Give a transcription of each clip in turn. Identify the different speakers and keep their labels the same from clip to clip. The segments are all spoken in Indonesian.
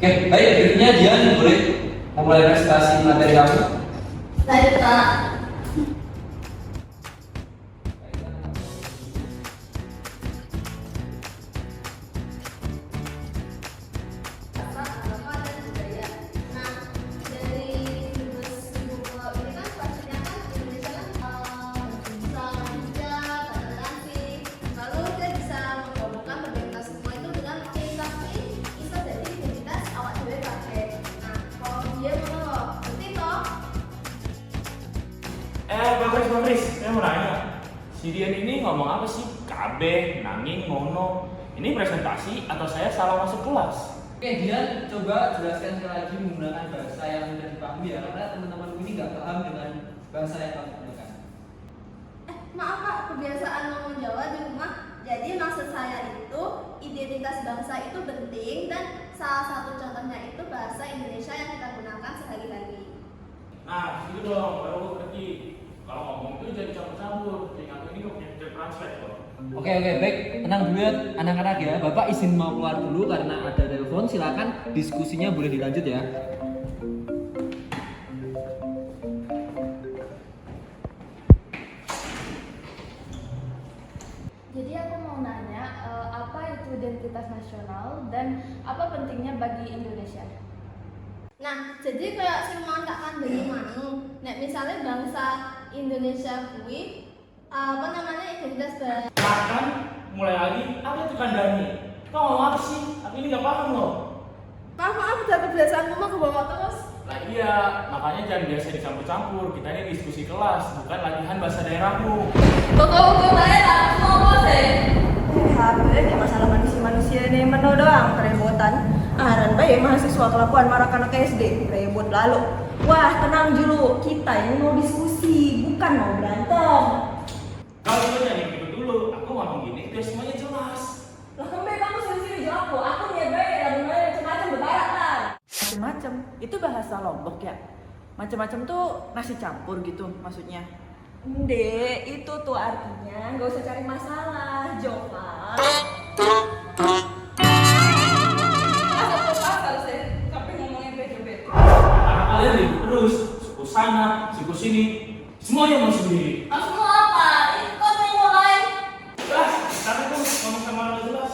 Speaker 1: Oke, baik, berikutnya Dian boleh memulai presentasi materi kamu.
Speaker 2: Baik, Pak.
Speaker 3: Bang Riz, saya mau nanya, si Dian ini ngomong apa sih? KB, nanging, mono. Ini presentasi atau saya salah masuk kelas?
Speaker 1: Oke, Dian coba jelaskan sekali lagi menggunakan bahasa yang mudah dipahami ya, karena teman-teman ini nggak paham dengan bahasa yang kamu gunakan.
Speaker 2: Maaf Pak, kebiasaan ngomong Jawa di rumah. Jadi maksud saya itu identitas bangsa itu penting dan salah satu contohnya itu bahasa Indonesia yang kita gunakan sehari-hari.
Speaker 3: Nah, gitu dong, baru gue ngerti. Kalau ngomong itu jadi campur-campur, kayak aku ini gak punya translate kok.
Speaker 1: Oke, baik, tenang dulu ya anak-anak ya. Bapak izin mau keluar dulu karena ada telepon. Silakan diskusinya boleh dilanjut ya.
Speaker 4: Jadi aku mau nanya, apa itu identitas nasional dan apa pentingnya bagi Indonesia?
Speaker 2: Nah, jadi kayak sing mau tak kandani manung. Nek misalnya bangsa Indonesia kuwi apa namanya identitas bahasa.
Speaker 3: Makan, mulai lagi, apa itu kandani? Kau ngomong apa sih? Aku ini gak paham loh.
Speaker 2: Maaf, udah kebiasaan rumah ke bawah terus.
Speaker 3: Nah iya, makanya jangan biasa dicampur-campur. Kita ini diskusi kelas, bukan latihan bahasa daerahmu.
Speaker 2: Pokok-pokok daerah, mau sih.
Speaker 5: HP di masalah manusia ini menu doang kerebutan. Aran bayi mahasiswa kelakuan marah anak SD rebut lalu. Wah tenang dulu, kita ini mau diskusi bukan mau berantem.
Speaker 3: Kalau itu jangan gitu dulu, aku ngomong gini biar semuanya jelas.
Speaker 5: Lah kembali kamu sendiri jawab aku nih bayi lagi main macam-macam berbarat lah. Macam-macam itu bahasa Lombok ya. Macam-macam tuh nasi campur gitu maksudnya. Nde, itu tuh artinya nggak usah cari masalah, Jova.
Speaker 3: Anak kalian ribut terus, suku sana, suku sini, semuanya mau sendiri.
Speaker 2: Kamu apa? Kok mau mulai?
Speaker 3: Karena aku ngomong sama orang jelas.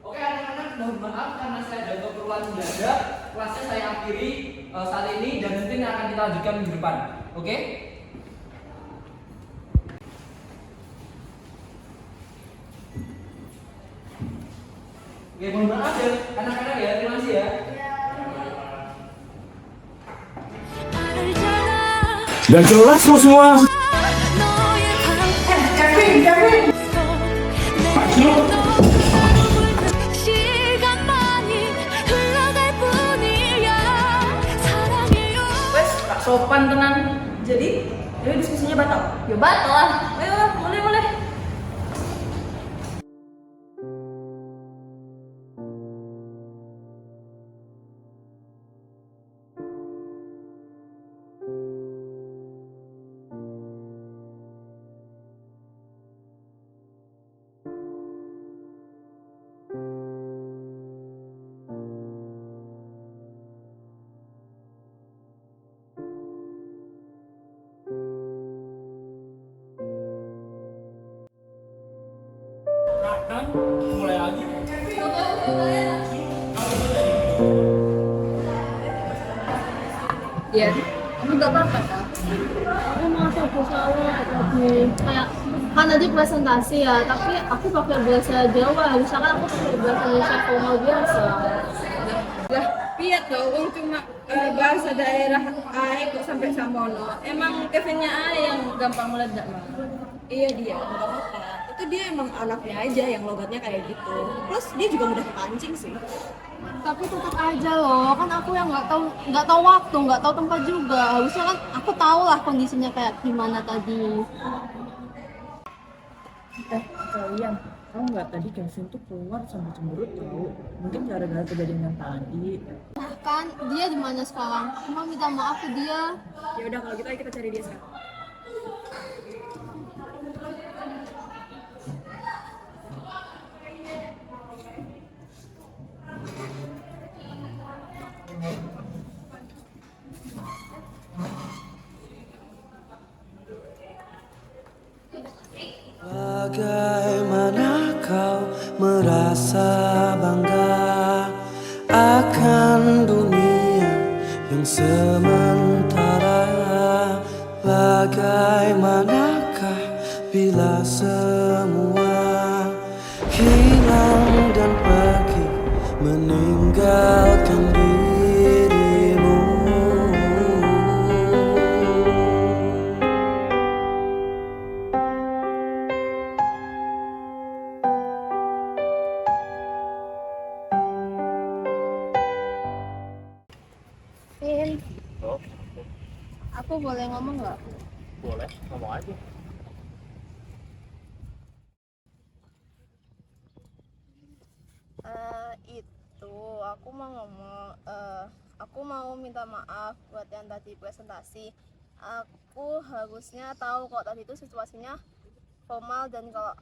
Speaker 1: Oke anak-anak, mohon maaf karena saya ada keperluan mendadak. Kelasnya saya akhiri saat ini dan nanti akan kita lanjutkan minggu depan. Oke? Oke, mohon maaf ya anak-anak ya, terima kasih ya.
Speaker 3: Dan jelas lo semua.
Speaker 5: Kevin. Wes, tak sopan tenan. Jadi diskusinya batal.
Speaker 2: Ya batal lah.
Speaker 5: Ayo, mulai.
Speaker 3: mulai lagi.
Speaker 4: Iya, kamu nggak apa-apa kan?
Speaker 6: Emang aku salah tadi kayak kan tadi presentasi ya, tapi aku pakai bahasa Jawa, misalkan aku pakai bahasa Indonesia formal biasa.
Speaker 7: Lah, piye toh wong cuma bahasa daerah ae kok sampai samono. Emang Kevinnya ae yang gampang meledak mah.
Speaker 8: Iya dia, nggak apa-apa. Itu dia emang anaknya aja yang logatnya kayak gitu. Plus dia juga mudah kepancing sih.
Speaker 6: Tapi tetap aja loh, kan aku yang nggak tahu waktu, nggak tahu tempat juga. Harusnya kan aku tahu lah kondisinya kayak gimana tadi.
Speaker 5: Kalian tahu nggak tadi Kevin tuh keluar sama cemberut tahu? Mungkin gara-gara kejadian yang tadi.
Speaker 6: Nah kan dia di mana sekarang? Cuma minta maaf ke dia.
Speaker 8: Ya udah kalau gitu ayo kita cari dia sekarang.
Speaker 9: Bagaimana kau merasa bangga akan dunia yang sementara? Bagaimanakah bila semua hilang dan pergi meninggalkan dirimu?
Speaker 6: Vin,
Speaker 3: Oh,
Speaker 6: aku boleh ngomong nggak?
Speaker 3: boleh, ngomong aja.
Speaker 2: Itu aku mau ngomong, aku mau minta maaf buat yang tadi presentasi. Aku harusnya tahu kok tadi itu situasinya formal dan kalau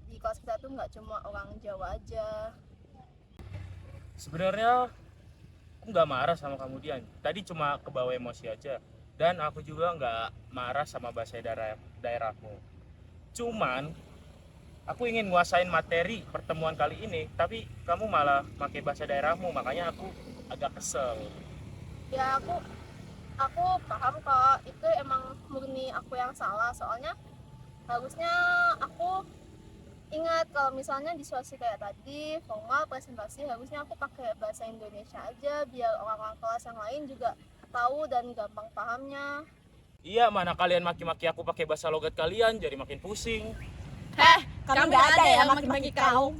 Speaker 2: di kelas kita tuh nggak cuma orang Jawa aja.
Speaker 3: Sebenarnya aku nggak marah sama kamu Dian. Tadi cuma kebawa emosi aja. Dan aku juga nggak marah sama bahasa daerahmu. Cuman aku ingin nguasain materi pertemuan kali ini, tapi kamu malah pakai bahasa daerahmu, makanya aku agak kesel.
Speaker 2: Ya aku paham kok itu emang murni aku yang salah, soalnya harusnya aku ingat kalau misalnya di situasi kayak tadi formal presentasi harusnya aku pakai bahasa Indonesia aja biar orang-orang kelas yang lain juga tahu dan gampang pahamnya.
Speaker 3: Iya, mana kalian maki-maki aku pakai bahasa logat kalian, jadi makin pusing.
Speaker 8: Kami nggak ada ya maki-maki kau.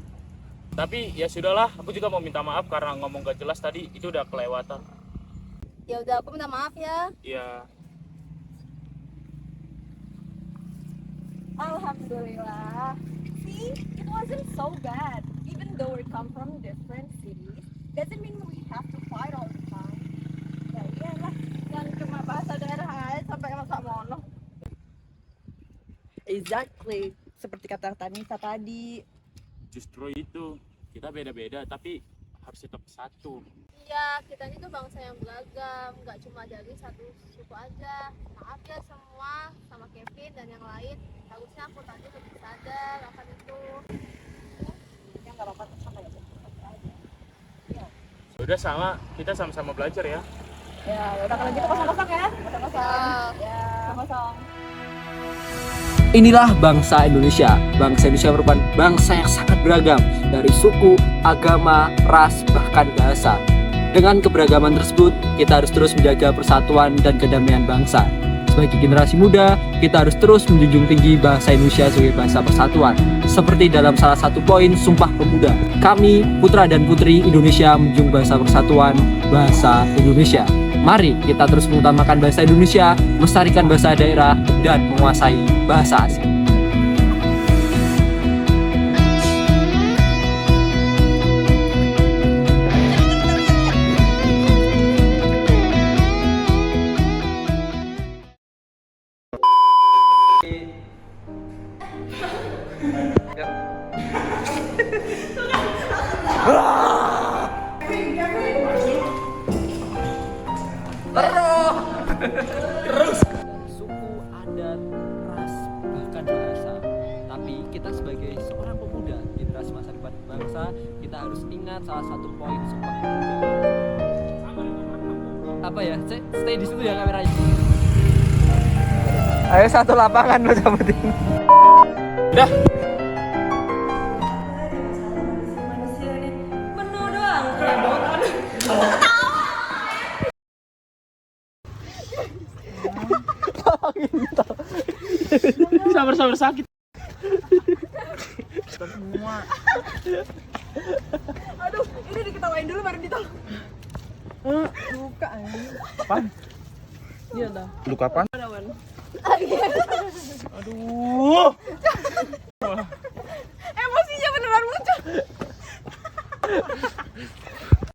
Speaker 3: Tapi ya sudahlah, aku juga mau minta maaf karena ngomong gak jelas tadi, itu udah kelewatan.
Speaker 2: Ya udah aku minta maaf ya.
Speaker 3: Iya.
Speaker 8: Alhamdulillah. See, it wasn't so bad. Even though we come from different cities, doesn't mean we have to fight all the time.
Speaker 7: Ya iyalah, yang cuma bahasa daerah aja sampai masa mono.
Speaker 5: Exactly, seperti kata Tanisa tadi.
Speaker 3: Justru itu, kita beda-beda tapi harus tetap satu.
Speaker 2: Iya, kita ini tuh bangsa yang beragam, nggak cuma dari satu suku aja. Maaf ya semua, sama Kevin dan yang lain. Harusnya aku tadi lebih sadar akan itu.
Speaker 8: Ya nggak apa-apa, sampai aja.
Speaker 3: Udah sama, kita sama-sama belajar ya.
Speaker 8: Ya udah kalau gitu kosong-kosong ya. Kosong-kosong. Ya, kosong.
Speaker 1: Inilah bangsa Indonesia. Bangsa Indonesia merupakan bangsa yang sangat beragam dari suku, agama, ras, bahkan bahasa. Dengan keberagaman tersebut, kita harus terus menjaga persatuan dan kedamaian bangsa. Sebagai generasi muda, kita harus terus menjunjung tinggi bahasa Indonesia sebagai bahasa persatuan. Seperti dalam salah satu poin Sumpah Pemuda. Kami, putra dan putri Indonesia, menjunjung bahasa persatuan, bahasa Indonesia. Mari kita terus mengutamakan bahasa Indonesia, melestarikan bahasa daerah, dan menguasai bahasa asing. Suku, adat, ras, bahkan bahasa. Tapi kita sebagai seorang pemuda generasi masa depan bangsa, kita harus ingat salah satu poin Sumpah Pemuda. Apa ya? Stay di situ ya kameranya. Ayo satu lapangan lo cabutin.
Speaker 3: Udah.
Speaker 5: Manusia ini penuh doang kerabotan.
Speaker 3: Sabar sakit.
Speaker 8: Aduh, ini diketawain dulu baru ditolong.
Speaker 5: Luka anjing.
Speaker 3: Apaan?
Speaker 5: Iya dah.
Speaker 3: Luka apaan?
Speaker 5: Ada Wan.
Speaker 3: Aduh.